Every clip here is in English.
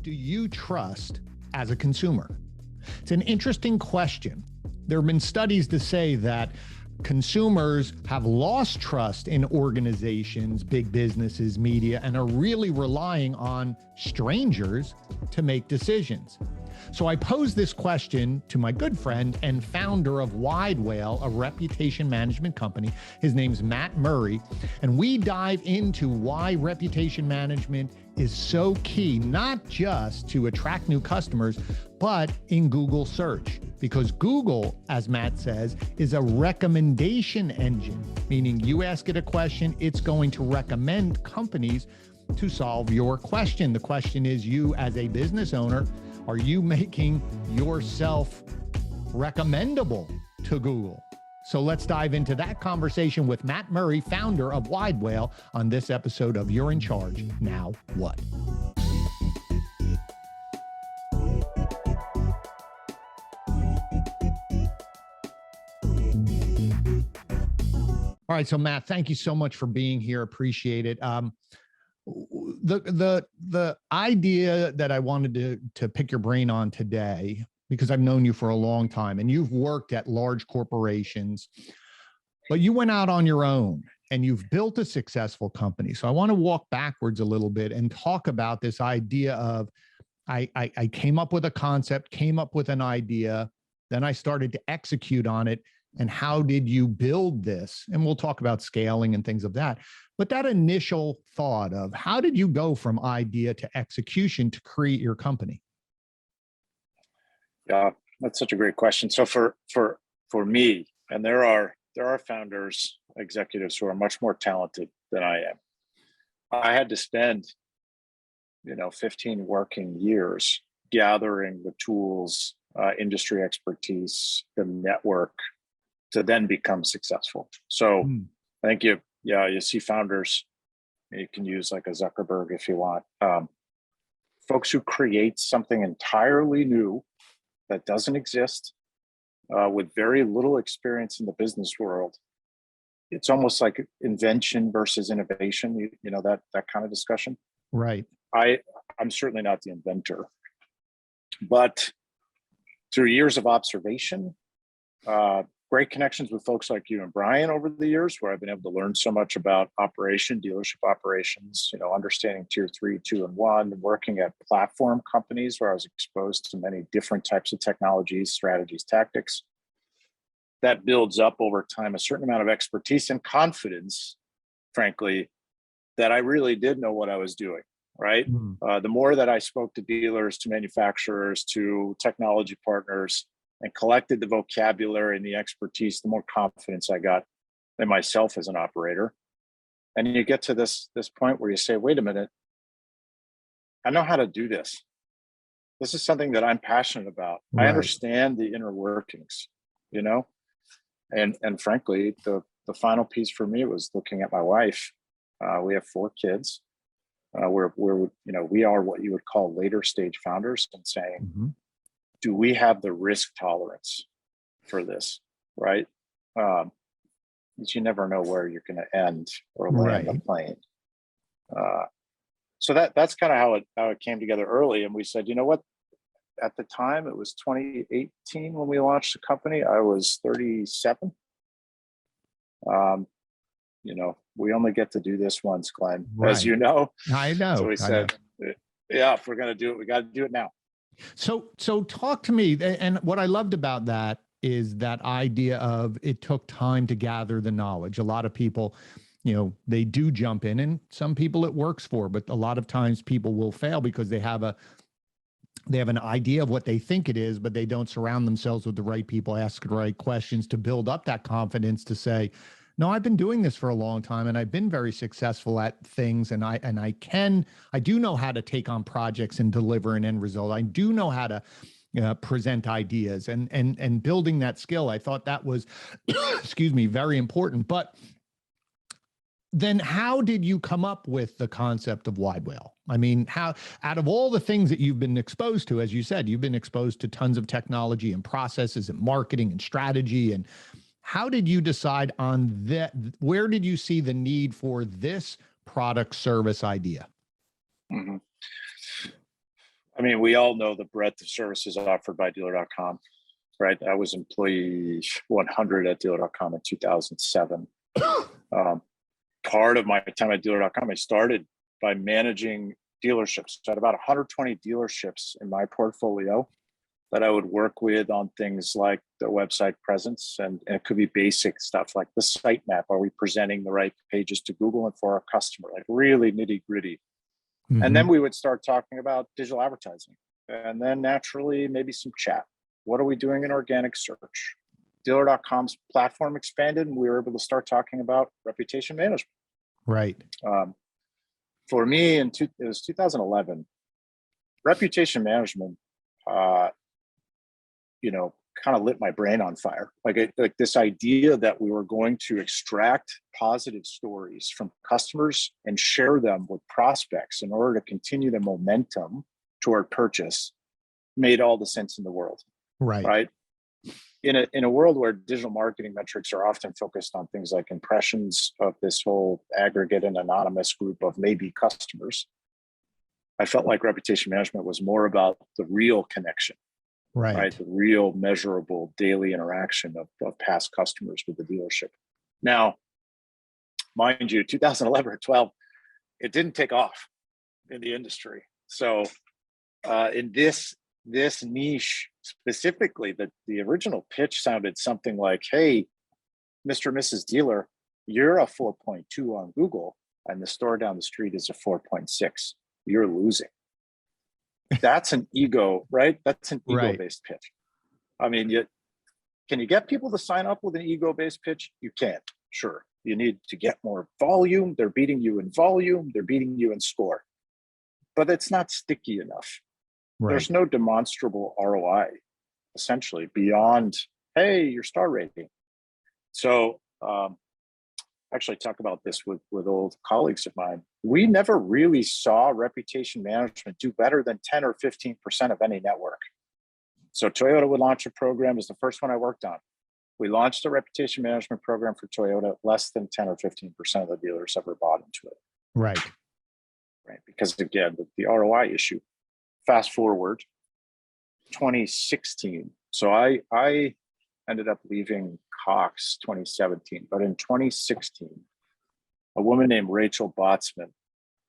do you trust as a consumer? It's an interesting question. There have been studies to say that consumers have lost trust in organizations, big businesses, media, and are really relying on strangers to make decisions. So I posed this question to my good friend and founder of Widewail, a reputation management company. His name's Matt Murray. And we dive into why reputation management is so key, not just to attract new customers, but in Google search. Because Google, as Matt says, is a recommendation engine, meaning you ask it a question, it's going to recommend companies to solve your question. The question is, you as a business owner, are you making yourself recommendable to Google? So let's dive into that conversation with Matt Murray, founder of Widewail, on this episode of You're in Charge, Now What? All right, so Matt, thank you so much for being here. Appreciate it. The idea that I wanted to pick your brain on today, because I've known you for a long time and you've worked at large corporations, but you went out on your own and you've built a successful company. So I want to walk backwards a little bit and talk about this idea of I came up with a concept, came up with an idea, then I started to execute on it. And how did you build this? And we'll talk about scaling and things of that. But that initial thought of how did you go from idea to execution to create your company? Yeah, that's such a great question. So for me, and there are founders, executives who are much more talented than I am. I had to spend, 15 working years gathering the tools, industry expertise, the network to then become successful. So I think you see founders, you can use like a Zuckerberg if you want, folks who create something entirely new that doesn't exist, with very little experience in the business world. It's almost like invention versus innovation, that kind of discussion. Right. I'm certainly not the inventor, but through years of observation, great connections with folks like you and Brian over the years, where I've been able to learn so much about dealership operations, understanding tier 3, 2, and 1, working at platform companies where I was exposed to many different types of technologies, strategies, tactics. That builds up over time a certain amount of expertise and confidence, frankly, that I really did know what I was doing, right? The more that I spoke to dealers, to manufacturers, to technology partners, and collected the vocabulary and the expertise, the more confidence I got in myself as an operator. And you get to this point where you say, wait a minute, I know how to do this. This is something that I'm passionate about. Right. I understand the inner workings, and frankly, the final piece for me was looking at my wife. We have 4 kids. We are what you would call later stage founders, and saying, do we have the risk tolerance for this, right? Because you never know where you're going to end or land the plane. So that's kind of how it came together early. And we said, you know what? At the time, it was 2018 when we launched the company. I was 37. We only get to do this once, Glenn, as you know. I know. So we said, yeah, if we're going to do it, we got to do it now. So talk to me. And what I loved about that is that idea of it took time to gather the knowledge. A lot of people, they do jump in, and some people it works for, but a lot of times people will fail because they have an idea of what they think it is, but they don't surround themselves with the right people, ask the right questions to build up that confidence to say, no, I've been doing this for a long time and I've been very successful at things. And I do know how to take on projects and deliver an end result. I do know how to present ideas and building that skill. I thought that was, very important. But then how did you come up with the concept of Widewail? I mean, how, out of all the things that you've been exposed to, as you said, you've been exposed to tons of technology and processes and marketing and strategy, and how did you decide on that? Where did you see the need for this product service idea? I mean, we all know the breadth of services offered by dealer.com, right? I was employee 100 at dealer.com in 2007. Part of my time at dealer.com, I started by managing dealerships. So I had about 120 dealerships in my portfolio that I would work with on things like the website presence. And it could be basic stuff like the sitemap. Are we presenting the right pages to Google and for our customer? Like really nitty gritty. Mm-hmm. And then we would start talking about digital advertising. And then naturally, maybe some chat. What are we doing in organic search? Dealer.com's platform expanded and we were able to start talking about reputation management. Right. For me, it was 2011, reputation management, kind of lit my brain on fire. Like this idea that we were going to extract positive stories from customers and share them with prospects in order to continue the momentum toward purchase made all the sense in the world. Right. In a world where digital marketing metrics are often focused on things like impressions of this whole aggregate and anonymous group of maybe customers, I felt like reputation management was more about the real connection, right? The real measurable daily interaction of past customers with the dealership. Now, mind you, 2011 or 12, it didn't take off in the industry. So in this niche specifically, the original pitch sounded something like, hey, Mr. and Mrs. Dealer, you're a 4.2 on Google and the store down the street is a 4.6. You're losing. That's an ego, right? That's an ego-based pitch. I mean, can you get people to sign up with an ego-based pitch? You can't, sure. You need to get more volume. They're beating you in volume. They're beating you in score. But it's not sticky enough. Right. There's no demonstrable ROI, essentially, beyond, hey, your star rating. So actually talk about this with old colleagues of mine. We never really saw reputation management do better than 10 or 15% of any network. So Toyota would launch a program. It was the first one I worked on. We launched a reputation management program for Toyota. Less than 10 or 15% of the dealers ever bought into it. Right. Because again, the ROI issue. Fast forward, 2016. So I ended up leaving Cox 2017, but in 2016, a woman named Rachel Botsman,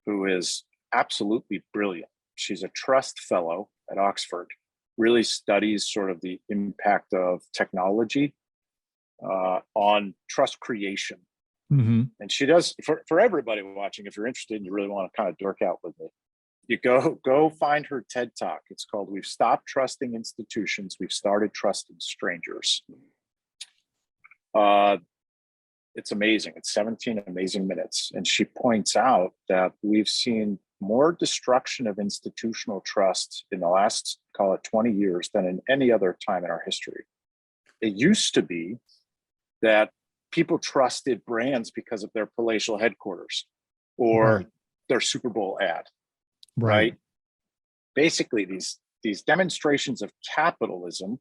who is absolutely brilliant. She's a trust fellow at Oxford, really studies sort of the impact of technology on trust creation. Mm-hmm. And she does, for everybody watching, if you're interested and you really want to kind of dork out with me, you go find her TED Talk. It's called "We've Stopped Trusting Institutions, We've Started Trusting Strangers." It's amazing. It's 17 amazing minutes. And she points out that we've seen more destruction of institutional trust in the last, call it 20 years, than in any other time in our history. It used to be that people trusted brands because of their palatial headquarters or their Super Bowl ad. Right. Basically, these demonstrations of capitalism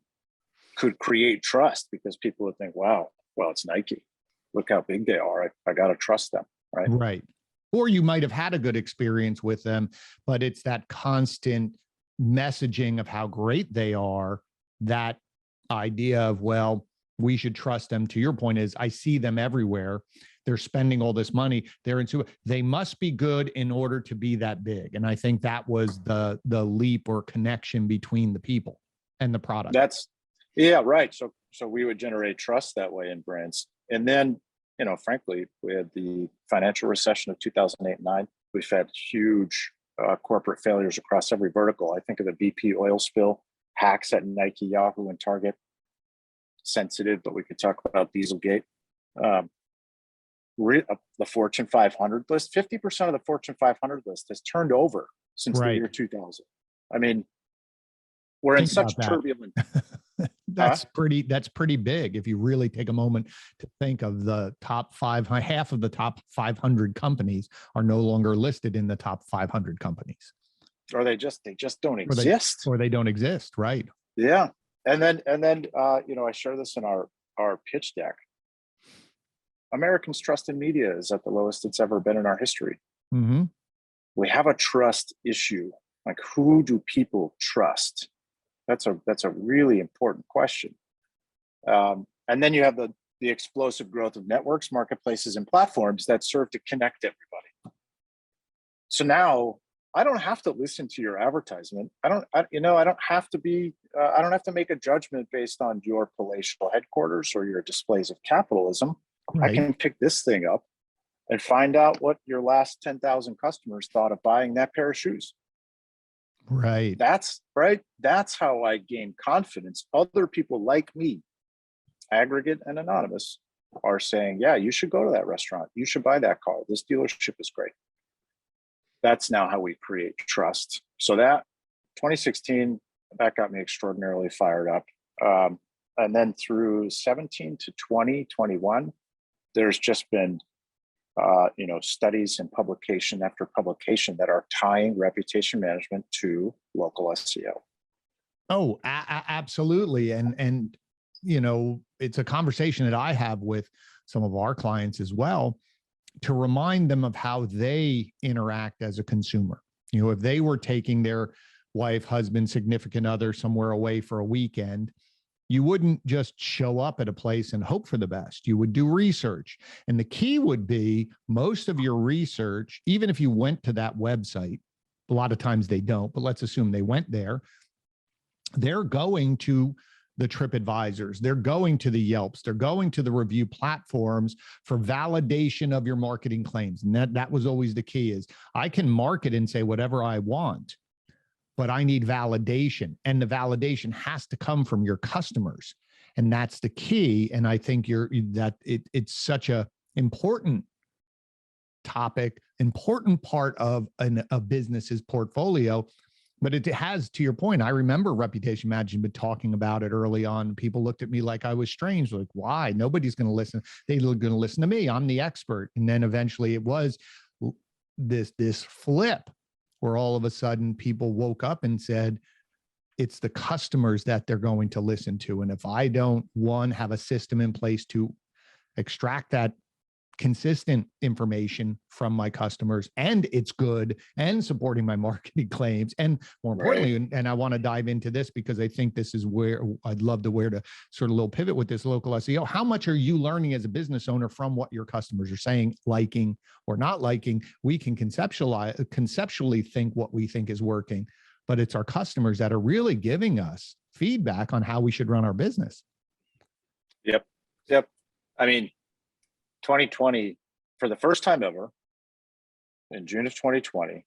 could create trust because people would think, wow, well, it's Nike. Look how big they are. I got to trust them. Right. Or you might have had a good experience with them, but it's that constant messaging of how great they are, that idea of, well, we should trust them. To your point is, I see them everywhere. They're spending all this money. They must be good in order to be that big. And I think that was the leap or connection between the people and the product. Right. So we would generate trust that way in brands. And then, frankly, we had the financial recession of 2008 and 9. We've had huge corporate failures across every vertical. I think of the BP oil spill, hacks at Nike, Yahoo, and Target. Sensitive, but we could talk about Dieselgate. The Fortune 500 list, 50% of the Fortune 500 list has turned over since the year 2000. I mean, we're in such turbulent. That's pretty big. If you really take a moment to think of the top half of the top 500 companies are no longer listed in the top 500 companies. Or they just don't exist. Or they don't exist. Right. Yeah. And then I share this in our pitch deck. Americans' trust in media is at the lowest it's ever been in our history. Mm-hmm. We have a trust issue. Like, who do people trust? That's a really important question. And then you have the explosive growth of networks, marketplaces, and platforms that serve to connect everybody. So now I don't have to listen to your advertisement. I don't have to make a judgment based on your palatial headquarters or your displays of capitalism. Right. I can pick this thing up and find out what your last 10,000 customers thought of buying that pair of shoes. Right. That's right. That's how I gain confidence. Other people like me, aggregate and anonymous, are saying, yeah, you should go to that restaurant. You should buy that car. This dealership is great. That's now how we create trust. So that 2016, that got me extraordinarily fired up. And then through 17 to 2021, there's just been studies and publication after publication that are tying reputation management to local SEO. Oh, absolutely. And it's a conversation that I have with some of our clients as well, to remind them of how they interact as a consumer. If they were taking their wife, husband, significant other somewhere away for a weekend, you wouldn't just show up at a place and hope for the best. You would do research. And the key would be most of your research, even if you went to that website, a lot of times they don't, but let's assume they went there, they're going to the TripAdvisors, they're going to the Yelps, they're going to the review platforms for validation of your marketing claims. And that was always the key, is I can market and say whatever I want, but I need validation, and the validation has to come from your customers. And that's the key. And I think it's such a important topic, important part of a business's portfolio. But it has, to your point, I remember reputation management been talking about it early on. People looked at me like I was strange, like, why? Nobody's going to listen. They're going to listen to me. I'm the expert. And then eventually it was this flip where all of a sudden people woke up and said, it's the customers that they're going to listen to. And if I don't, one, have a system in place to extract that consistent information from my customers, and it's good and supporting my marketing claims, and more importantly, right. And I want to dive into this because I think this is where I'd love to sort of little pivot with this local SEO. How much are you learning as a business owner from what your customers are saying, liking or not liking? We can conceptually think what we think is working, but it's our customers that are really giving us feedback on how we should run our business. Yep. I mean, 2020, for the first time ever, in June of 2020,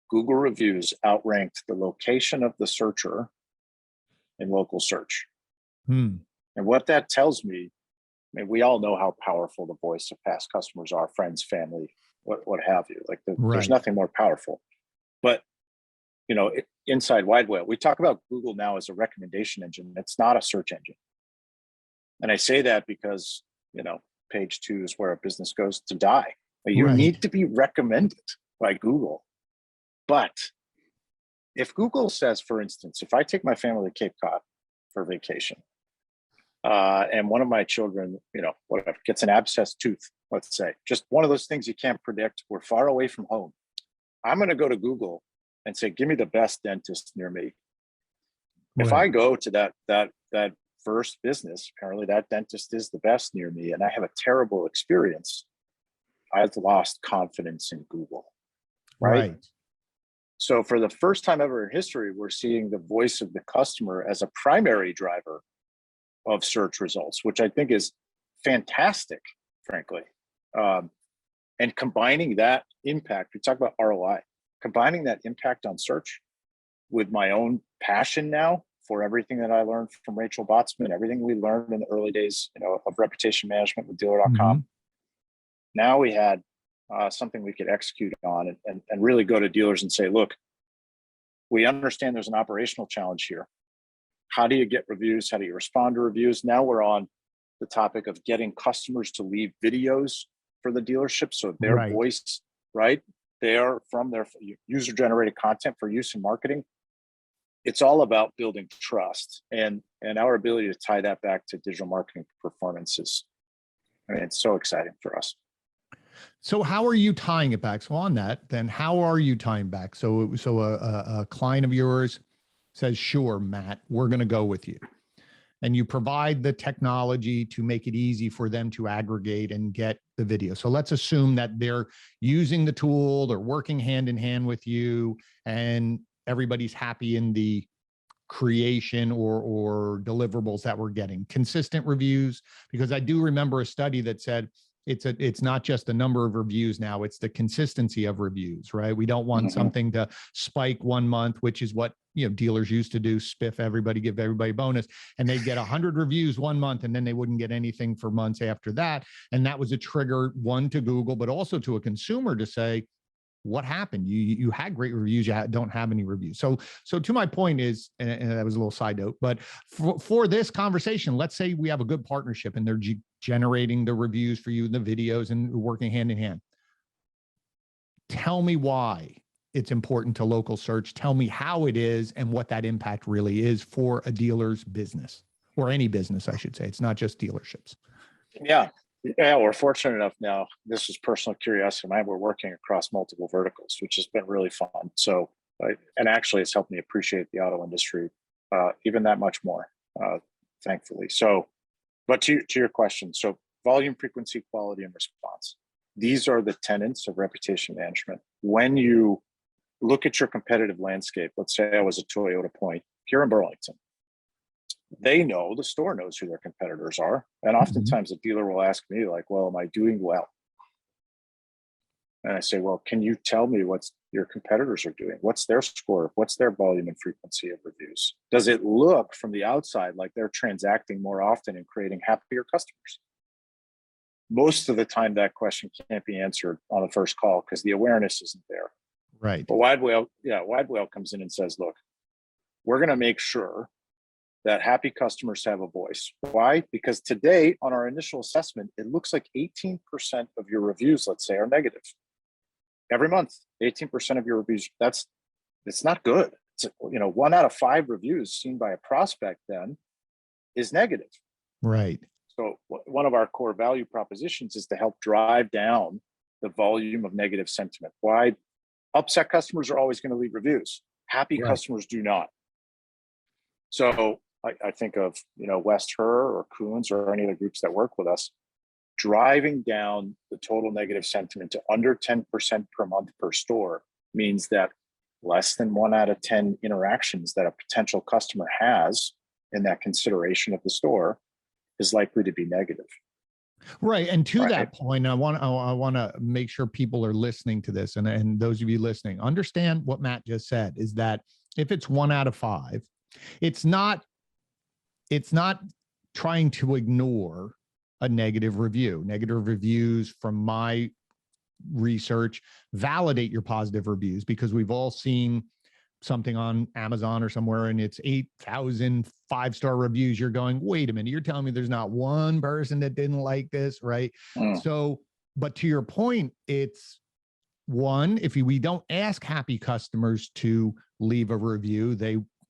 Google reviews outranked the location of the searcher in local search. And what that tells me, I mean, we all know how powerful the voice of past customers are, friends, family, what have you. Like there's nothing more powerful. But inside Widewail, we talk about Google now as a recommendation engine. It's not a search engine. And I say that because, page 2 is where a business goes to die. You need to be recommended by Google. But if Google says, for instance, if I take my family to Cape Cod for vacation, and one of my children, whatever, gets an abscessed tooth, let's say, just one of those things you can't predict, we're far away from home, I'm going to go to Google and say, give me the best dentist near me. Right. If I go to that first business, apparently that dentist is the best near me, and I have a terrible experience, I've lost confidence in Google. Right. So for the first time ever in history, we're seeing the voice of the customer as a primary driver of search results, which I think is fantastic, frankly. And combining that impact, we talk about ROI, combining that impact on search with my own passion now for everything that I learned from Rachel Botsman, everything we learned in the early days, of reputation management with dealer.com. Mm-hmm. Now we had something we could execute on and really go to dealers and say, look, we understand there's an operational challenge here. How do you get reviews? How do you respond to reviews? Now we're on the topic of getting customers to leave videos for the dealership. So their voice, they are from their user-generated content for use in marketing. It's all about building trust, and our ability to tie that back to digital marketing performances. I mean, it's so exciting for us. So how are you tying it back? So on that, then how are you tying back? So a client of yours says, sure, Matt, we're going to go with you. And you provide the technology to make it easy for them to aggregate and get the video. So let's assume that they're using the tool, they're working hand in hand with you, and everybody's happy in the creation or deliverables that we're getting. Consistent reviews, because I do remember a study that said it's not just the number of reviews now, it's the consistency of reviews, right? We don't want something to spike 1 month, which is what dealers used to do, spiff everybody, give everybody bonus, and they get 100 reviews 1 month and then they wouldn't get anything for months after that. And that was a trigger, one, to Google, but also to a consumer to say, what happened? You had great reviews, you don't have any reviews. So to my point is, and that was a little side note, but for this conversation, let's say we have a good partnership and they're generating the reviews for you, the videos, and working hand in hand. Tell me why it's important to local search. Tell me how it is and what that impact really is for a dealer's business, or any business, I should say. It's not just dealerships. Yeah, we're fortunate enough now. This is personal curiosity. We're working across multiple verticals, which has been really fun. So, and actually, it's helped me appreciate the auto industry even that much more, thankfully. So, but to your question, so volume, frequency, quality, and response. These are the tenets of reputation management. When you look at your competitive landscape, let's say I was a Toyota point here in Burlington. They know, the store knows who their competitors are. And oftentimes a dealer will ask me like, well, am I doing well? And I say, well, can you tell me what your competitors are doing? What's their score? What's their volume and frequency of reviews? Does it look from the outside like they're transacting more often and creating happier customers? Most of the time that question can't be answered on the first call because the awareness isn't there. Right. But Widewail comes in and says, look, we're going to make sure that happy customers have a voice. Why? Because today on our initial assessment, it looks like 18% of your reviews, let's say, are negative. Every month, 18% of your reviews, it's not good. It's, 1 out of 5 reviews seen by a prospect then is negative. Right. So one of our core value propositions is to help drive down the volume of negative sentiment. Why? Upset customers are always going to leave reviews. Happy customers do not. So I think of, West Her or Coons or any of the groups that work with us, driving down the total negative sentiment to under 10% per month per store means that less than 1 out of 10 interactions that a potential customer has in that consideration of the store is likely to be negative. Right. And to that point, I want to make sure people are listening to this, and those of you listening, understand what Matt just said is that if it's 1 out of 5, it's not trying to ignore a negative review. Negative reviews, from my research, validate your positive reviews, because we've all seen something on Amazon or somewhere and it's 8,000 5-star reviews. You're going, wait a minute, you're telling me there's not one person that didn't like this, right? So, but to your point, it's one, if we don't ask happy customers to leave a review,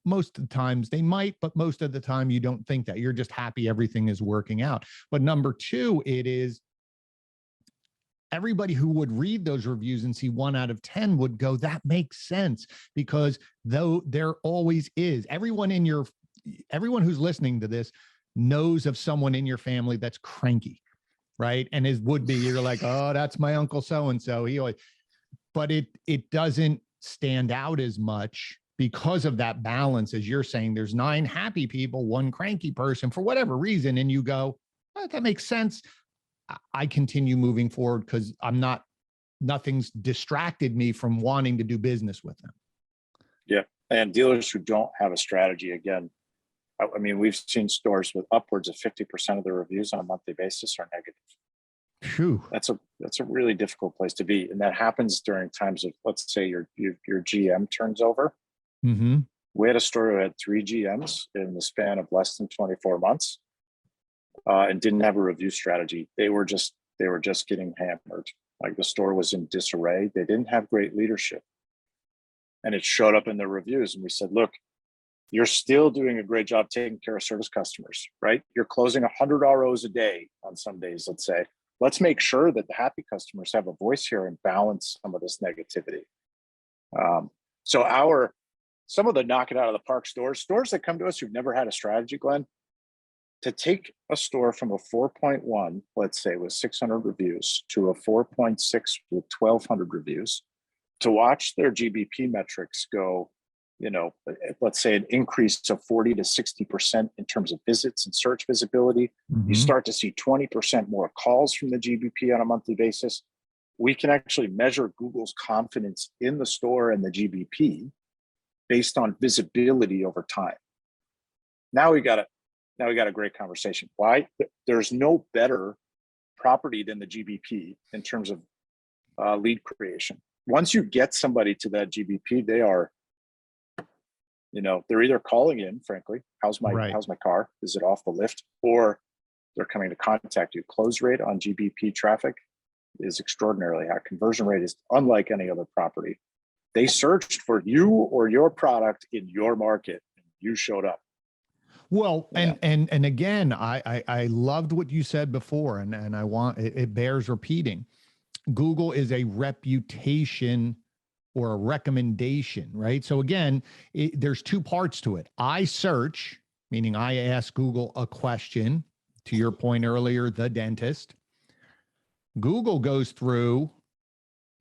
most of the times they might, but most of the time you don't think that. You're just happy everything is working out. But number 2, it is everybody who would read those reviews and see 1 out of 10 would go, that makes sense, because though there always is, everyone who's listening to this knows of someone in your family that's cranky, right? And you're like, oh, that's my uncle so-and-so. But it doesn't stand out as much because of that balance. As you're saying, there's 9 happy people, 1 cranky person for whatever reason. And you go, oh, that makes sense. I continue moving forward because nothing's distracted me from wanting to do business with them. Yeah. And dealers who don't have a strategy, again, I mean, we've seen stores with upwards of 50% of the reviews on a monthly basis are negative. Phew. That's a really difficult place to be. And that happens during times of, let's say your GM turns over. Mm-hmm. We had a store who had 3 GMs in the span of less than 24 months. And didn't have a review strategy. They were just getting hammered. Like, the store was in disarray. They didn't have great leadership. And it showed up in the reviews. And we said, look, you're still doing a great job taking care of service customers, right? You're closing 100 ROs a day on some days, let's say. let's make sure that the happy customers have a voice here and balance some of this negativity. So some of the knock it out of the park stores that come to us who've never had a strategy, Glenn, to take a store from a 4.1, let's say with 600 reviews, to a 4.6 with 1,200 reviews, to watch their GBP metrics go, let's say an increase of 40 to 60% in terms of visits and search visibility. You start to see 20% more calls from the GBP on a monthly basis. We can actually measure Google's confidence in the store and the GBP based on visibility over time. Now we got a great conversation. Why? There's no better property than the GBP in terms of lead creation. Once you get somebody to that GBP, they are, they're either calling in, frankly, how's my car? Is it off the lift? Or they're coming to contact you. Close rate on GBP traffic is extraordinarily high. Conversion rate is unlike any other property. They searched for you or your product in your market, and you showed up. Well, and again, I loved what you said before, and I want it bears repeating. Google is a reputation or a recommendation, right? So again, there's two parts to it. I search, meaning I ask Google a question, to your point earlier, the dentist. Google goes through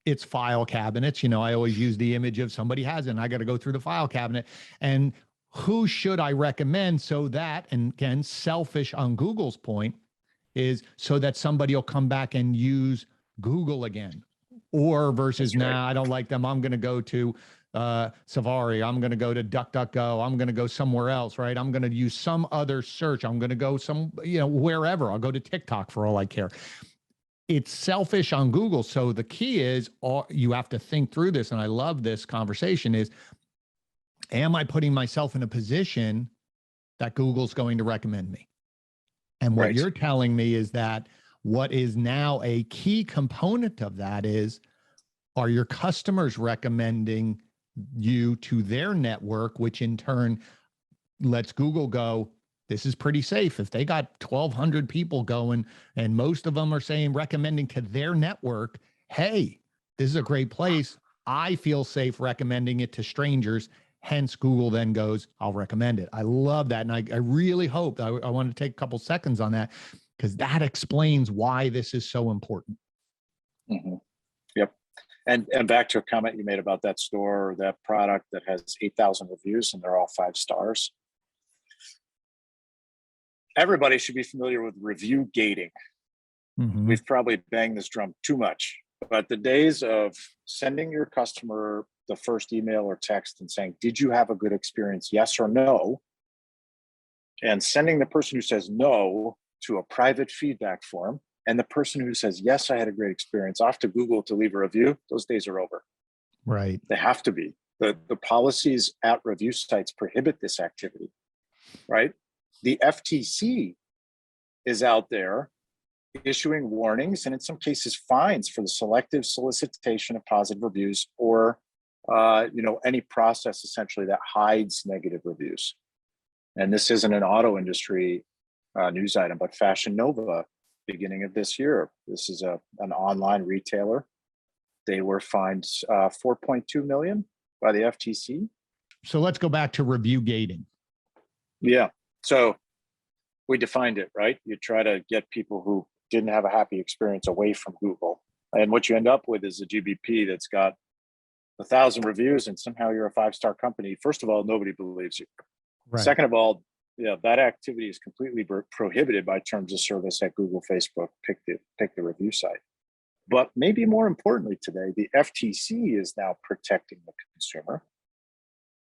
its file cabinets. I always use the image of somebody has it, and I got to go through the file cabinet. And who should I recommend so that, and again, selfish on Google's point, is so that somebody will come back and use Google again, or versus I don't like them, I'm going to go to Safari, I'm going to go to DuckDuckGo, I'm going to go somewhere else, right? I'm going to use some other search, I'm going to go wherever, I'll go to TikTok for all I care. It's selfish on Google. So the key is, you have to think through this, and I love this conversation, is, am I putting myself in a position that Google's going to recommend me? And what you're telling me is that what is now a key component of that is, are your customers recommending you to their network, which in turn lets Google go, this is pretty safe. If they got 1,200 people going and most of them are saying, recommending to their network, hey, this is a great place, I feel safe recommending it to strangers. Hence, Google then goes, I'll recommend it. I love that. And I really hope, I want to take a couple seconds on that, because that explains why this is so important. Yep. And back to a comment you made about that store or that product that has 8,000 reviews and they're all 5 stars. Everybody should be familiar with review gating. We've probably banged this drum too much, but the days of sending your customer the first email or text and saying, did you have a good experience? Yes or no. And sending the person who says no to a private feedback form, and the person who says, yes, I had a great experience, off to Google to leave a review, those days are over. Right. They have to be. The policies at review sites prohibit this activity, right? The FTC is out there issuing warnings and in some cases fines for the selective solicitation of positive reviews, or any process essentially that hides negative reviews. And this isn't an auto industry news item, but Fashion Nova, beginning of this year, this is an online retailer. They were fined $4.2 million by the FTC. So let's go back to review gating. Yeah. So we defined it, right? You try to get people who didn't have a happy experience away from Google. And what you end up with is a GBP that's got 1,000 reviews and somehow you're a 5-star company. First of all, nobody believes you. Right. Second of all, that activity is completely prohibited by terms of service at Google, Facebook, pick the review site. But maybe more importantly today, the FTC is now protecting the consumer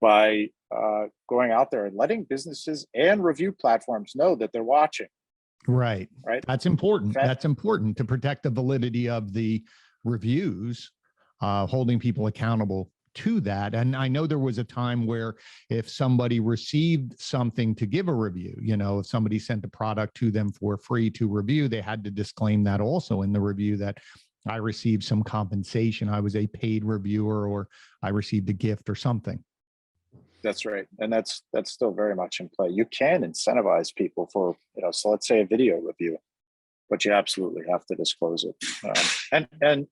by going out there and letting businesses and review platforms know that they're watching. Right. That's important. That's important to protect the validity of the reviews, holding people accountable to that. And I know there was a time where if somebody received something to give a review, if somebody sent a product to them for free to review, they had to disclaim that also in the review, that I received some compensation, I was a paid reviewer, or I received a gift or something. That's right. And that's still very much in play. You can incentivize people for, so let's say a video review. but you absolutely have to disclose it. And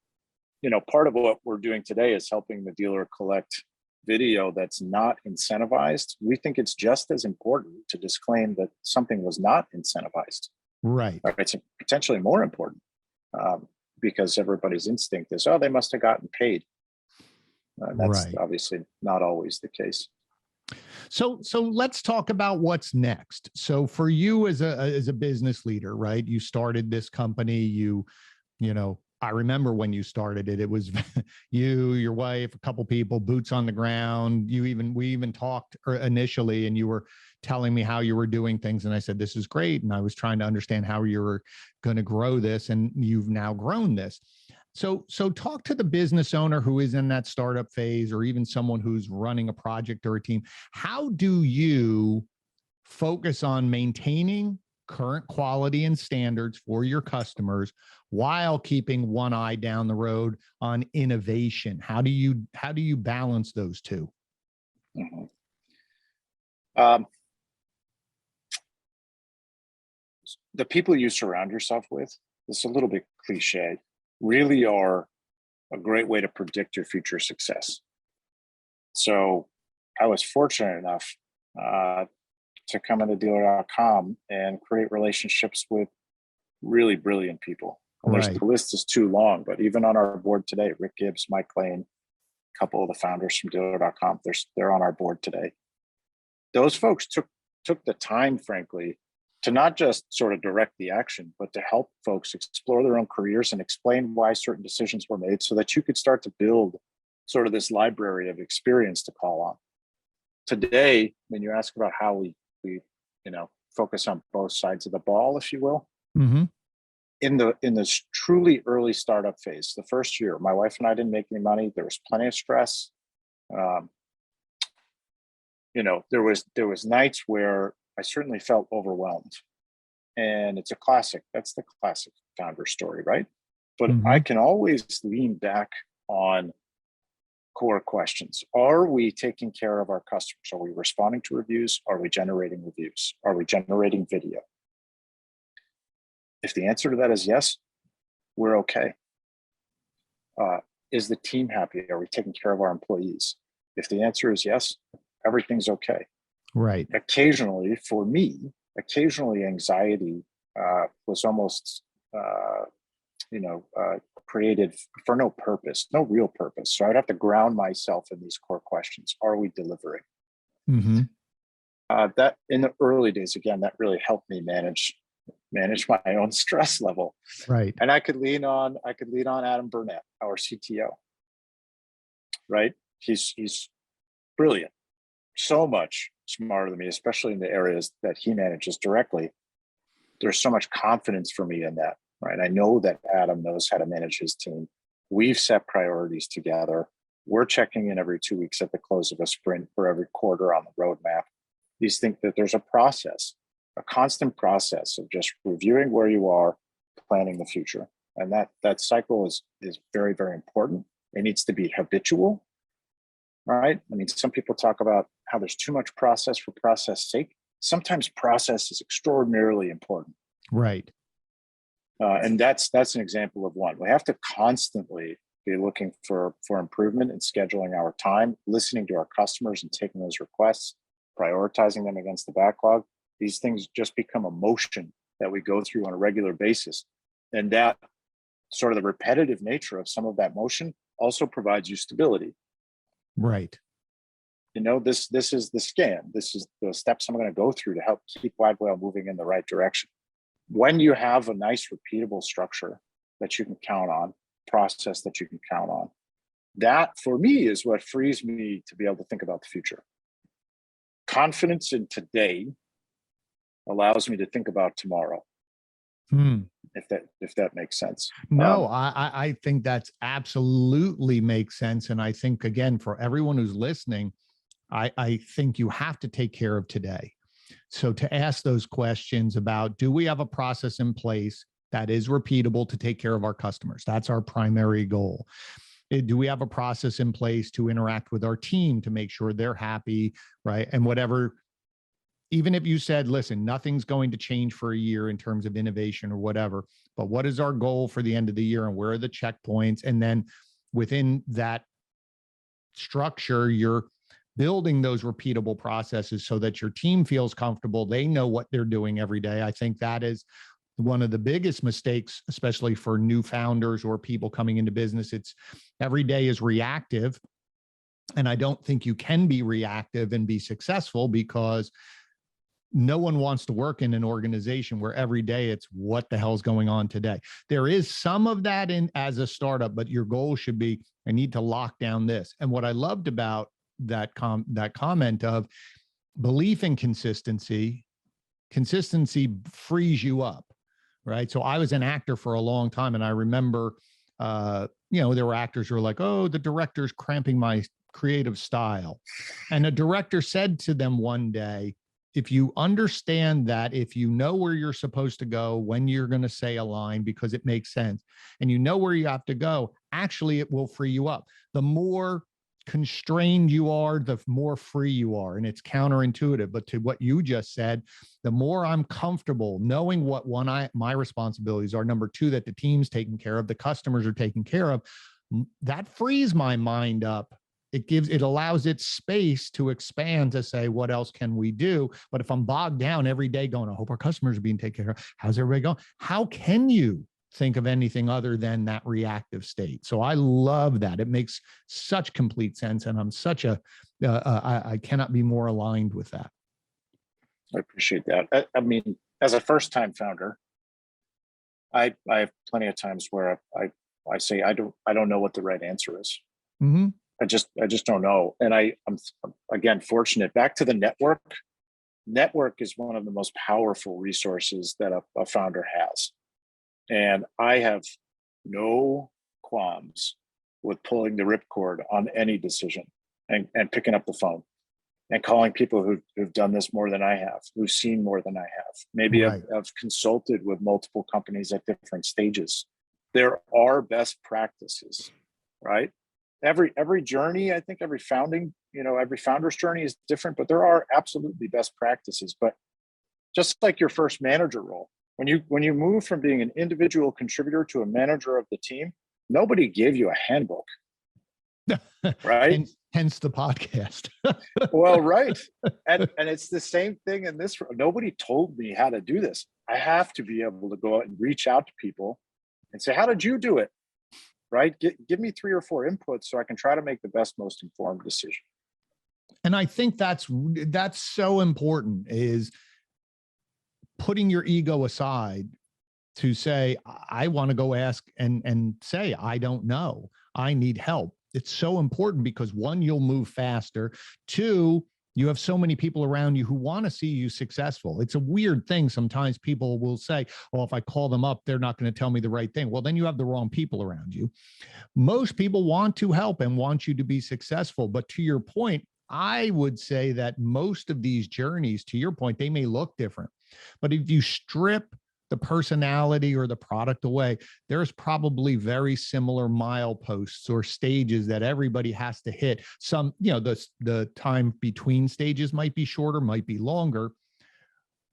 part of what we're doing today is helping the dealer collect video that's not incentivized. We think it's just as important to disclaim that something was not incentivized. Right. It's potentially more important because everybody's instinct is, oh, they must have gotten paid. That's right. obviously not always the case. So let's talk about what's next. So for you as a business leader, right? You started this company, you know, I remember when you started it, it was you, your wife, a couple people, boots on the ground. We even talked initially, and you were telling me how you were doing things. And I said, this is great. And I was trying to understand how you were going to grow this, and you've now grown this. So talk to the business owner who is in that startup phase, or even someone who's running a project or a team. How do you focus on maintaining current quality and standards for your customers while keeping one eye down the road on innovation? How do you balance those two? Mm-hmm. The people you surround yourself with, it's a little bit cliche, really are a great way to predict your future success. So I was fortunate enough to come into dealer.com and create relationships with really brilliant people. Right. The list is too long, but even on our board today, Rick Gibbs, Mike Lane, a couple of the founders from dealer.com, they're on our board today. Those folks took the time, frankly, to not just sort of direct the action, but to help folks explore their own careers and explain why certain decisions were made, so that you could start to build sort of this library of experience to call on. Today, when you ask about how we focus on both sides of the ball, if you will, mm-hmm. in this truly early startup phase, the first year, my wife and I didn't make any money. There was plenty of stress. There was nights where I certainly felt overwhelmed, and it's a classic. That's the classic founder story, right? But mm-hmm. I can always lean back on core questions. Are we taking care of our customers? Are we responding to reviews? Are we generating reviews? Are we generating video? If the answer to that is yes, we're okay. Is the team happy? Are we taking care of our employees? If the answer is yes, everything's okay. Right. Occasionally, for me, anxiety was almost, created for no purpose, no real purpose. So I'd have to ground myself in these core questions. Are we delivering? Mm-hmm. That in the early days, again, that really helped me manage my own stress level. Right. And I could lean on Adam Burnett, our CTO. Right. He's brilliant, so much smarter than me, especially in the areas that he manages directly. There's so much confidence for me in that. Right. I know that Adam knows how to manage his team. We've set priorities together. We're checking in every 2 weeks at the close of a sprint for every quarter on the roadmap. These think that there's a process, a constant process of just reviewing where you are, planning the future. And that cycle is very, very important. It needs to be habitual. Right. I mean, some people talk about how there's too much process for process sake. Sometimes process is extraordinarily important. Right. And that's an example of one. We have to constantly be looking for improvement in scheduling our time, listening to our customers and taking those requests, prioritizing them against the backlog. These things just become a motion that we go through on a regular basis. And that sort of the repetitive nature of some of that motion also provides you stability. Right. This is the scan. This is the steps I'm going to go through to help keep Widewail moving in the right direction. When you have a nice repeatable structure that you can count on, process that you can count on, that for me is what frees me to be able to think about the future. Confidence in today allows me to think about tomorrow. If that makes sense. No, I think that's absolutely makes sense. And I think, again, for everyone who's listening, I think you have to take care of today. So to ask those questions about, do we have a process in place that is repeatable to take care of our customers? That's our primary goal. Do we have a process in place to interact with our team to make sure they're happy, right? And whatever even if you said, listen, nothing's going to change for a year in terms of innovation or whatever, but what is our goal for the end of the year and where are the checkpoints? And then within that structure, you're building those repeatable processes so that your team feels comfortable. They know what they're doing every day. I think that is one of the biggest mistakes, especially for new founders or people coming into business. It's every day is reactive. And I don't think you can be reactive and be successful, because no one wants to work in an organization where every day it's what the hell's going on today. There is some of that in as a startup, but your goal should be, I need to lock down this. And what I loved about that comment of belief in consistency frees you up, right? So I was an actor for a long time, and I remember, there were actors who were like, oh, the director's cramping my creative style. And a director said to them one day, if you understand that, if you know where you're supposed to go, when you're going to say a line because it makes sense, and you know where you have to go, actually it will free you up. The more constrained you are, the more free you are. And it's counterintuitive. But to what you just said, the more I'm comfortable knowing what my responsibilities are, number two, that the team's taken care of, the customers are taken care of, that frees my mind up. It allows it space to expand to say, what else can we do? But if I'm bogged down every day going, I hope our customers are being taken care of, how's everybody going? How can you think of anything other than that reactive state? So I love that. It makes such complete sense. And I'm I cannot be more aligned with that. I appreciate that. I mean, as a first-time founder, I have plenty of times where I say, I don't know what the right answer is. Mm-hmm. I just don't know. And I'm again fortunate. Back to the network. Network is one of the most powerful resources that a founder has. And I have no qualms with pulling the ripcord on any decision and picking up the phone and calling people who've done this more than I have, who've seen more than I have. Maybe Right. I've consulted with multiple companies at different stages. There are best practices, right? Every journey, I think every founder's journey is different, but there are absolutely best practices. But just like your first manager role, when you move from being an individual contributor to a manager of the team, nobody gave you a handbook, right? Hence the podcast. Well, right. And it's the same thing in this. Nobody told me how to do this. I have to be able to go out and reach out to people and say, how did you do it? Right? Give me 3 or 4 inputs so I can try to make the best, most informed decision. And I think that's so important, is putting your ego aside to say, I want to go ask and say, I don't know, I need help. It's so important because 1, you'll move faster. 2, you have so many people around you who want to see you successful. It's a weird thing. Sometimes people will say, oh, if I call them up, they're not going to tell me the right thing. Well, then you have the wrong people around you. Most people want to help and want you to be successful. But to your point, I would say that most of these journeys, to your point, they may look different. But if you strip the personality or the product away, there's probably very similar mileposts or stages that everybody has to hit. Some, the time between stages might be shorter, might be longer,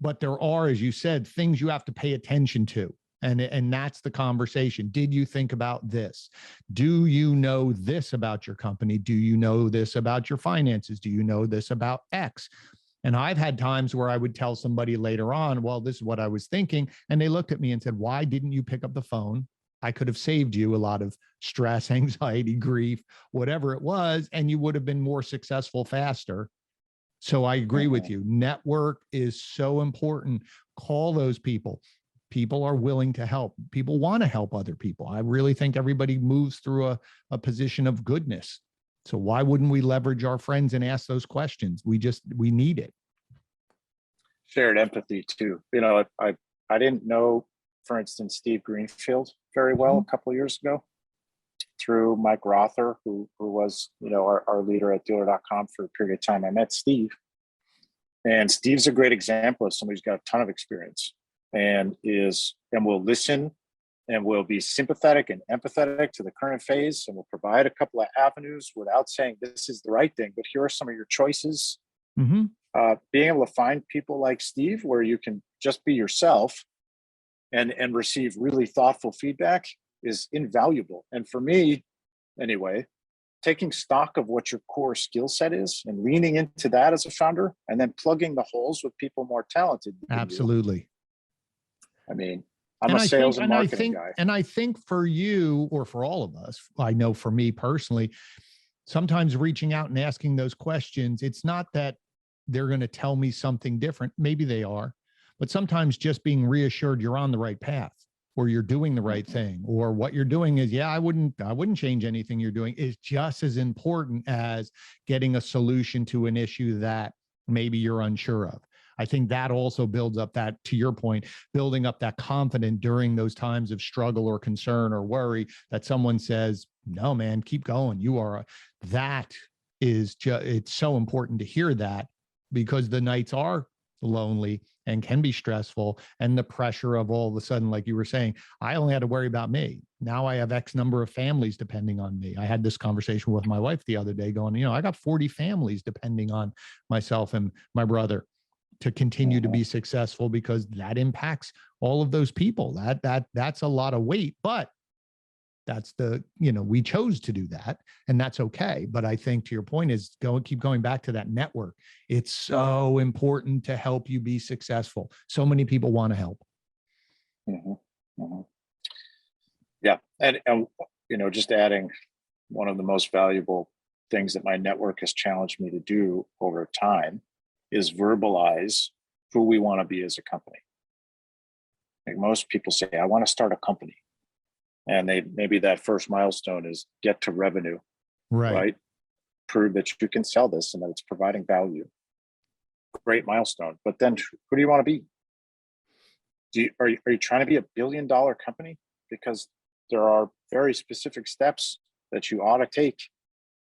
but there are, as you said, things you have to pay attention to. And that's the conversation. Did you think about this? Do you know this about your company? Do you know this about your finances? Do you know this about X? And I've had times where I would tell somebody later on, well, this is what I was thinking. And they looked at me and said, why didn't you pick up the phone? I could have saved you a lot of stress, anxiety, grief, whatever it was, and you would have been more successful faster. So I agree with you. Network is so important. Call those people. People are willing to help. People want to help other people. I really think everybody moves through a position of goodness. So why wouldn't we leverage our friends and ask those questions? We need it. Shared empathy too. I didn't know, for instance, Steve Greenfield very well a couple of years ago through Mike Rother, who was, our leader at dealer.com for a period of time. I met Steve, and Steve's a great example of somebody who's got a ton of experience and will listen and will be sympathetic and empathetic to the current phase, and will provide a couple of avenues without saying this is the right thing, but here are some of your choices. Mm-hmm. Being able to find people like Steve where you can just be yourself and receive really thoughtful feedback is invaluable. And for me, anyway, taking stock of what your core skill set is and leaning into that as a founder, and then plugging the holes with people more talented than Absolutely. you. I mean, I'm a sales and marketing guy. And I think for you, or for all of us, I know for me personally, sometimes reaching out and asking those questions, it's not that they're going to tell me something different. Maybe they are, but sometimes just being reassured you're on the right path, or you're doing the right thing, or what you're doing is, yeah, I wouldn't change anything you're doing, is just as important as getting a solution to an issue that maybe you're unsure of. I think that also builds up that, to your point, building up that confidence during those times of struggle or concern or worry, that someone says, no, man, keep going. That is just, it's so important to hear that, because the nights are lonely and can be stressful, and the pressure of all of a sudden, like you were saying, I only had to worry about me. Now I have X number of families depending on me. I had this conversation with my wife the other day going, I got 40 families depending on myself and my brother to continue to be successful, because that impacts all of those people. That's a lot of weight, but that's we chose to do that, and that's okay. But I think, to your point, is keep going back to that network. It's so important to help you be successful. So many people want to help. Yeah. And, just adding, one of the most valuable things that my network has challenged me to do over time is verbalize who we want to be as a company. Like most people say, I want to start a company. And maybe that first milestone is get to revenue, right? Prove that you can sell this and that it's providing value. Great milestone. But then who do you want to be? Are you trying to be $1 billion company? Because there are very specific steps that you ought to take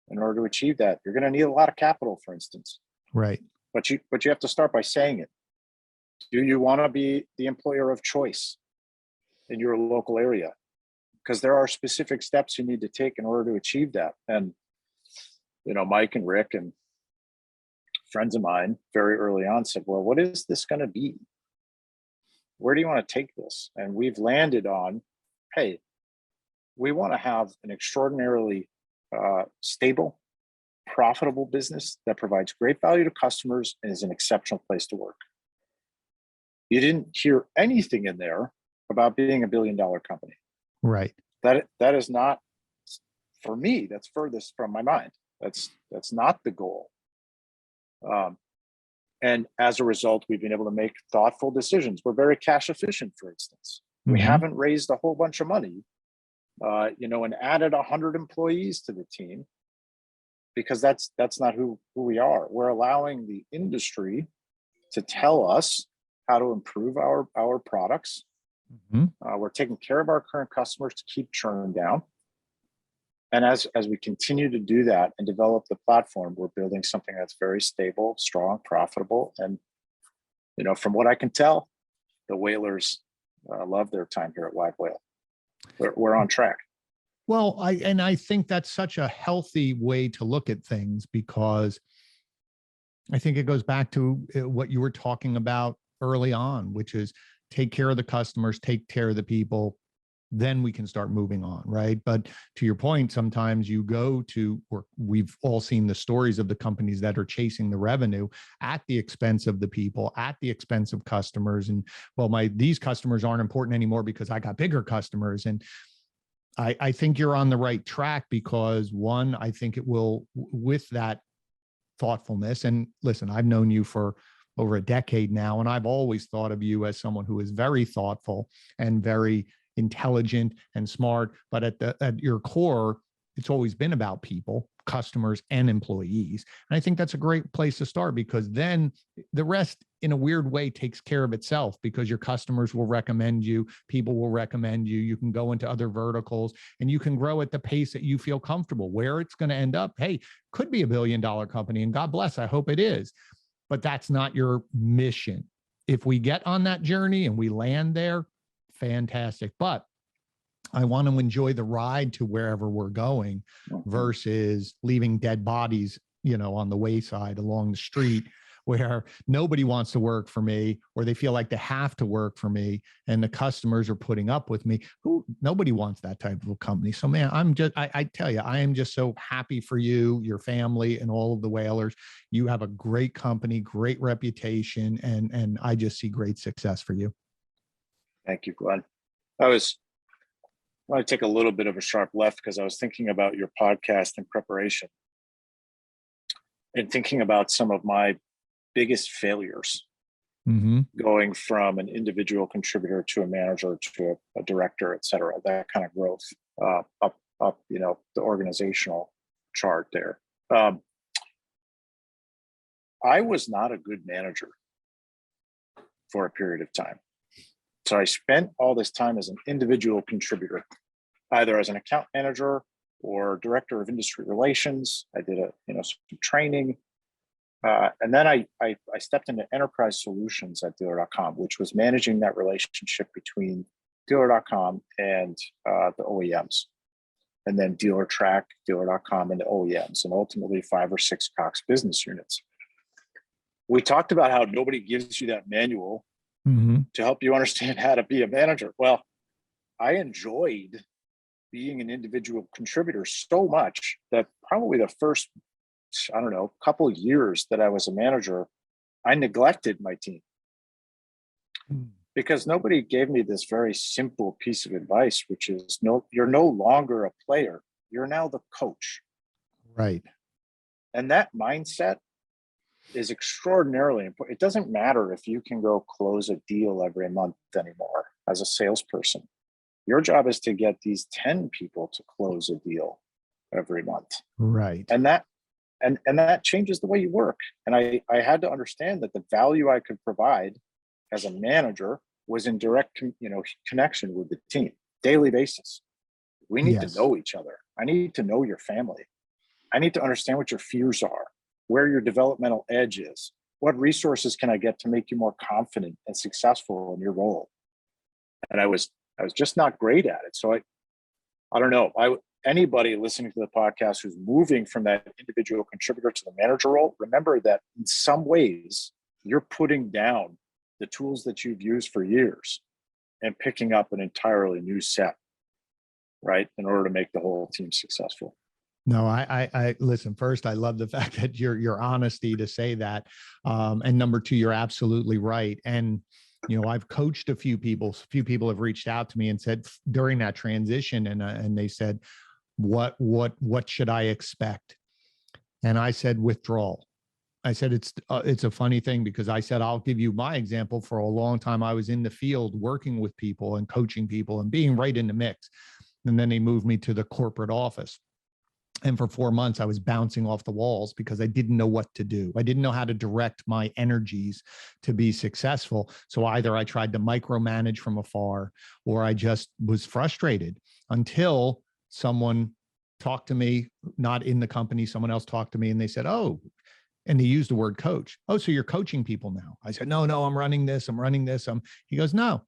in order to achieve that. You're going to need a lot of capital, for instance. Right. But you have to start by saying it. Do you want to be the employer of choice in your local area? Because there are specific steps you need to take in order to achieve that. And, Mike and Rick and friends of mine very early on said, well, what is this going to be? Where do you want to take this? And we've landed on, hey, we want to have an extraordinarily stable, profitable business that provides great value to customers and is an exceptional place to work. You didn't hear anything in there about being $1 billion company. Right. That is not, for me, that's furthest from my mind. That's not the goal. And as a result, we've been able to make thoughtful decisions. We're very cash efficient, for instance. We haven't raised a whole bunch of money, and added 100 employees to the team, because that's not who we are. We're allowing the industry to tell us how to improve our products. We're taking care of our current customers to keep churn down. And as we continue to do that and develop the platform, we're building something that's very stable, strong, profitable. And, from what I can tell, the whalers love their time here at Widewail. We're on track. Well, I think that's such a healthy way to look at things, because I think it goes back to what you were talking about early on, which is take care of the customers, take care of the people, then we can start moving on, right? But to your point, sometimes you go to, or we've all seen the stories of the companies that are chasing the revenue at the expense of the people, at the expense of customers. And well, these customers aren't important anymore because I got bigger customers. And I think you're on the right track, because one, I think it will, with that thoughtfulness, and listen, I've known you for over a decade now, and I've always thought of you as someone who is very thoughtful and very intelligent and smart, but at your core, it's always been about people, customers, and employees. And I think that's a great place to start, because then the rest, in a weird way, takes care of itself, because your customers will recommend you, people will recommend you, you can go into other verticals, and you can grow at the pace that you feel comfortable. Where it's going to end up, hey, could be $1 billion company, and God bless, I hope it is, but that's not your mission. If we get on that journey and we land there, fantastic. But I want to enjoy the ride to wherever we're going versus leaving dead bodies on the wayside along the street where nobody wants to work for me, or they feel like they have to work for me, and the customers are putting up with me. Nobody wants that type of a company. So man, I tell you, I am just so happy for you, your family, and all of the whalers. You have a great company, great reputation, and I just see great success for you. Thank you, Glenn. I want to take a little bit of a sharp left because I was thinking about your podcast in preparation and thinking about some of my biggest failures, going from an individual contributor to a manager to a director, et cetera, that kind of growth up, the organizational chart there. I was not a good manager for a period of time. So I spent all this time as an individual contributor, either as an account manager or director of industry relations. I did some training. And then I stepped into enterprise solutions at dealer.com, which was managing that relationship between dealer.com and the OEMs, and then DealerTrack, dealer.com, and the OEMs, and ultimately 5 or 6 Cox business units. We talked about how nobody gives you that manual to help you understand how to be a manager. Well, I enjoyed being an individual contributor so much that probably the first, couple of years that I was a manager, I neglected my team because nobody gave me this very simple piece of advice, which is you're no longer a player. You're now the coach. Right. And that mindset is extraordinarily important. It doesn't matter if you can go close a deal every month anymore as a salesperson. Your job is to get these 10 people to close a deal every month. Right. And that changes the way you work. And I had to understand that the value I could provide as a manager was in direct connection with the team, daily basis. We need to know each other. I need to know your family. I need to understand what your fears are, where your developmental edge is, what resources can I get to make you more confident and successful in your role. And I was just not great at it. So I don't know. Anybody listening to the podcast who's moving from that individual contributor to the manager role, remember that in some ways you're putting down the tools that you've used for years and picking up an entirely new set, right, in order to make the whole team successful. No, I listen. First, I love the fact that your honesty to say that, and number two, you're absolutely right. And I've coached a few people. A few people have reached out to me and said during that transition, and they said, "What should I expect?" And I said, "Withdrawal." I said it's a funny thing because I said I'll give you my example. For a long time, I was in the field working with people and coaching people and being right in the mix, and then they moved me to the corporate office. And for 4 months, I was bouncing off the walls because I didn't know what to do. I didn't know how to direct my energies to be successful. So either I tried to micromanage from afar, or I just was frustrated until someone talked to me, not in the company, someone else talked to me and they said, "Oh," and they used the word coach. "Oh, so you're coaching people now?" I said, no, I'm running this. He goes, "No."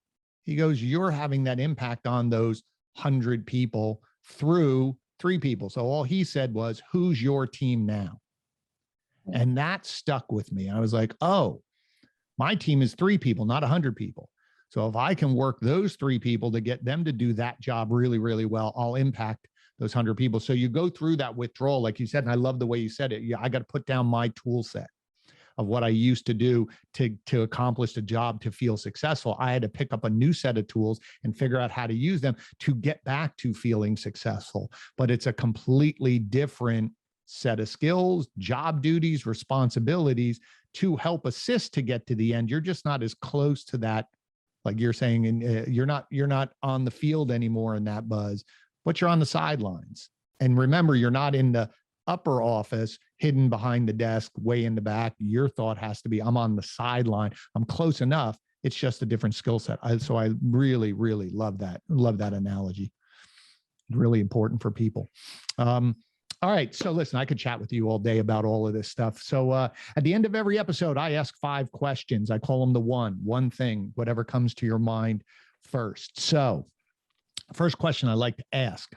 He goes, "You're having that impact on those 100 people through 3 people." So all he said was, "Who's your team now?" And that stuck with me. I was like, oh, my team is 3 people, not 100 people. So if I can work those 3 people to get them to do that job really, really well, I'll impact those 100 people. So you go through that withdrawal, like you said, and I love the way you said it. Yeah, I got to put down my tool set of what I used to do to accomplish the job, to feel successful. I had to pick up a new set of tools and figure out how to use them to get back to feeling successful. But it's a completely different set of skills, job duties, responsibilities to help assist to get to the end. You're just not as close to that, like you're saying, and you're not on the field anymore in that buzz, but you're on the sidelines. And remember, you're not in the upper office, hidden behind the desk, way in the back. Your thought has to be, I'm on the sideline. I'm close enough. It's just a different skill set. So I really, really love that analogy. Really important for people. All right. So listen, I could chat with you all day about all of this stuff. So at the end of every episode, I ask 5 questions. I call them the one thing, whatever comes to your mind first. So first question I like to ask.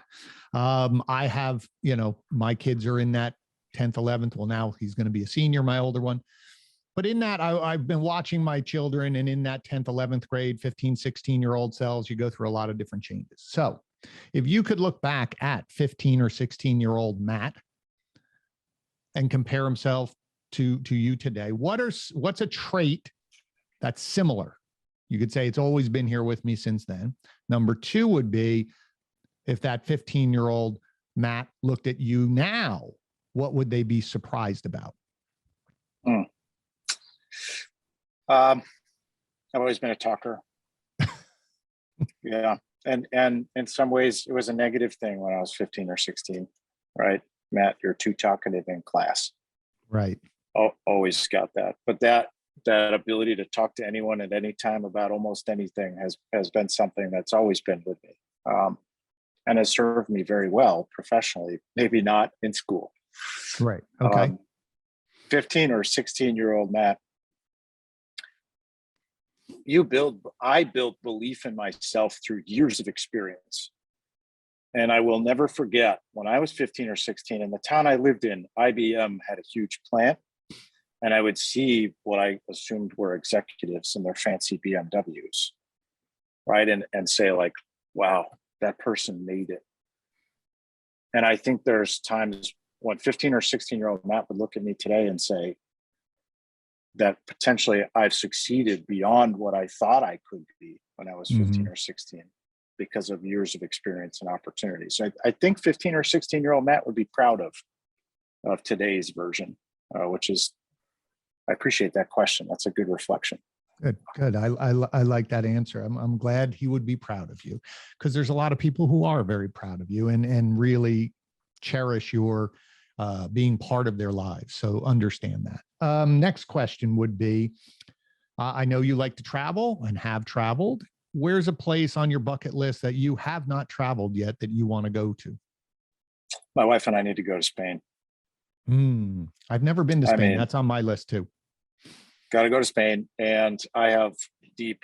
I have, my kids are in that 10th, 11th. Well, now he's going to be a senior, my older one. But in that, I've been watching my children, and in that 10th, 11th grade, 15, 16-year-old selves, you go through a lot of different changes. So if you could look back at 15 or 16-year-old Matt and compare himself to you today, what's a trait that's similar? You could say it's always been here with me since then. Number two would be, if that 15-year-old Matt looked at you now, what would they be surprised about? I've always been a talker. Yeah. And in some ways it was a negative thing when I was 15 or 16, right? Matt, you're too talkative in class. Right. Always got that. But that ability to talk to anyone at any time about almost anything has been something that's always been with me. And has served me very well professionally, maybe not in school. Right. Okay. 15 or 16-year-old Matt, I built belief in myself through years of experience. And I will never forget when I was 15 or 16 in the town I lived in, IBM had a huge plant, and I would see what I assumed were executives in their fancy BMWs, right? And say like, wow, that person made it. And I think there's times when 15 or 16-year-old Matt would look at me today and say that potentially I've succeeded beyond what I thought I could be when I was 15 or 16 because of years of experience and opportunities. So I think 15 or 16-year-old Matt would be proud of today's version, which is, I appreciate that question. That's a good reflection. Good. I like that answer. I'm glad he would be proud of you, because there's a lot of people who are very proud of you and really cherish your being part of their lives. So understand that. Next question would be, I know you like to travel and have traveled. Where's a place on your bucket list that you have not traveled yet that you want to go to? My wife and I need to go to Spain. I've never been to Spain. That's on my list too. Got to go to Spain. And I have deep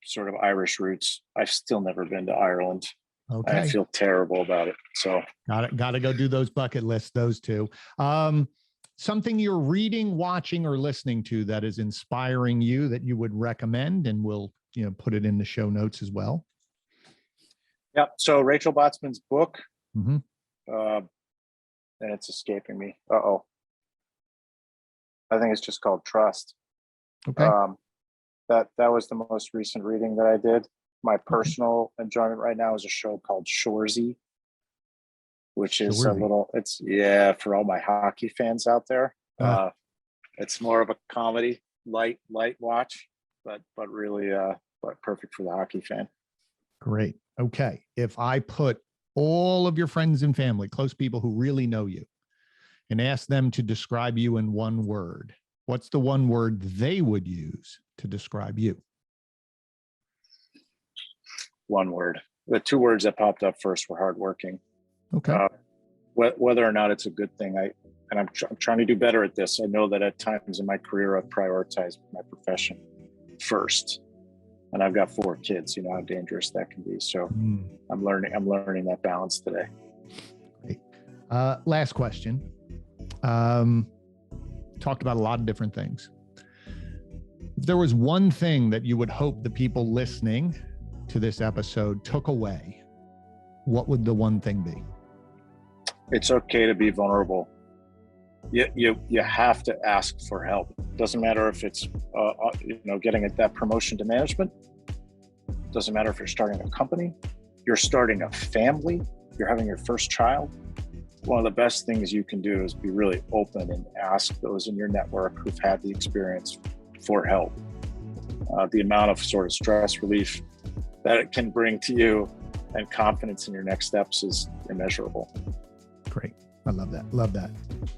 sort of Irish roots. I've still never been to Ireland. Okay. I feel terrible about it. So got to go do those bucket lists, those two. Something you're reading, watching, or listening to that is inspiring you that you would recommend, and we'll put it in the show notes as well. Yeah. So Rachel Botsman's book, and it's escaping me. I think it's just called Trust. Okay. That was the most recent reading that I did. My personal enjoyment right now is a show called Shoresy, which is for all my hockey fans out there. It's more of a comedy, light watch, but really but perfect for the hockey fan. Great. Okay. If I put all of your friends and family, close people who really know you, and ask them to describe you in one word, what's the one word they would use to describe you? One word. The two words that popped up first were hardworking. Okay. Whether or not it's a good thing, I'm trying to do better at this. I know that at times in my career, I've prioritized my profession first, and I've got 4 kids. You know how dangerous that can be. So I'm learning that balance today. Great. Last question. Talked about a lot of different things. If there was one thing that you would hope the people listening to this episode took away, what would the one thing be? It's okay to be vulnerable. You have to ask for help. It doesn't matter if it's getting that promotion to management. It doesn't matter if you're starting a company, you're starting a family, you're having your first child. One of the best things you can do is be really open and ask those in your network who've had the experience for help. The amount of sort of stress relief that it can bring to you and confidence in your next steps is immeasurable. Great. I love that. Love that.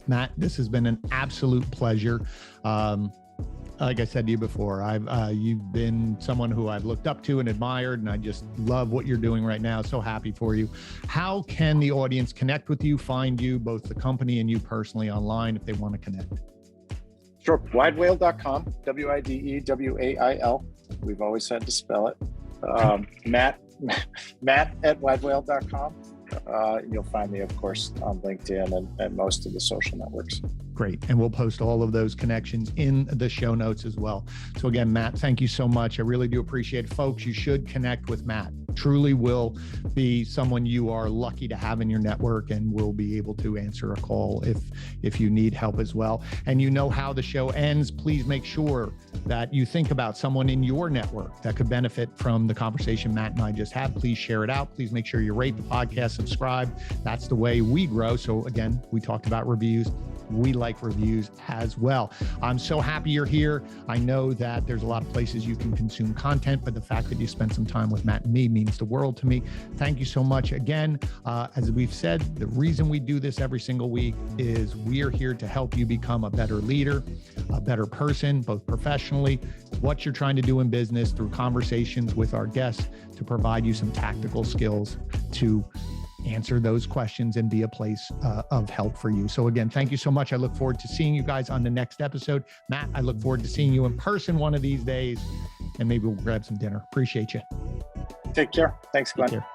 Matt, this has been an absolute pleasure. Like I said to you before, you've been someone who I've looked up to and admired, and I just love what you're doing right now. So happy for you. How can the audience connect with you, find you, both the company and you personally online, if they want to connect? Sure. Widewail.com, Widewail. We've always had to spell it. Matt at widewail.com. you'll find me, of course, on LinkedIn and most of the social networks. Great. And we'll post all of those connections in the show notes as well. So again, Matt, thank you so much. I really do appreciate it. Folks, you should connect with Matt. Truly will be someone you are lucky to have in your network, and will be able to answer a call if you need help as well. And you know how the show ends. Please make sure that you think about someone in your network that could benefit from the conversation Matt and I just had. Please share it out. Please make sure you rate the podcast, subscribe. That's the way we grow. So again, we talked about reviews. We like reviews as well. I'm so happy you're here. I know that there's a lot of places you can consume content, but the fact that you spent some time with Matt and me means the world to me. Thank you so much. Again, as we've said, the reason we do this every single week is we are here to help you become a better leader, a better person, both professionally, what you're trying to do in business, through conversations with our guests, to provide you some tactical skills to answer those questions and be a place of help for you. So again, thank you so much. I look forward to seeing you guys on the next episode. Matt, I look forward to seeing you in person one of these days, and maybe we'll grab some dinner. Appreciate you. Take care. Thanks, Glenn. Take care.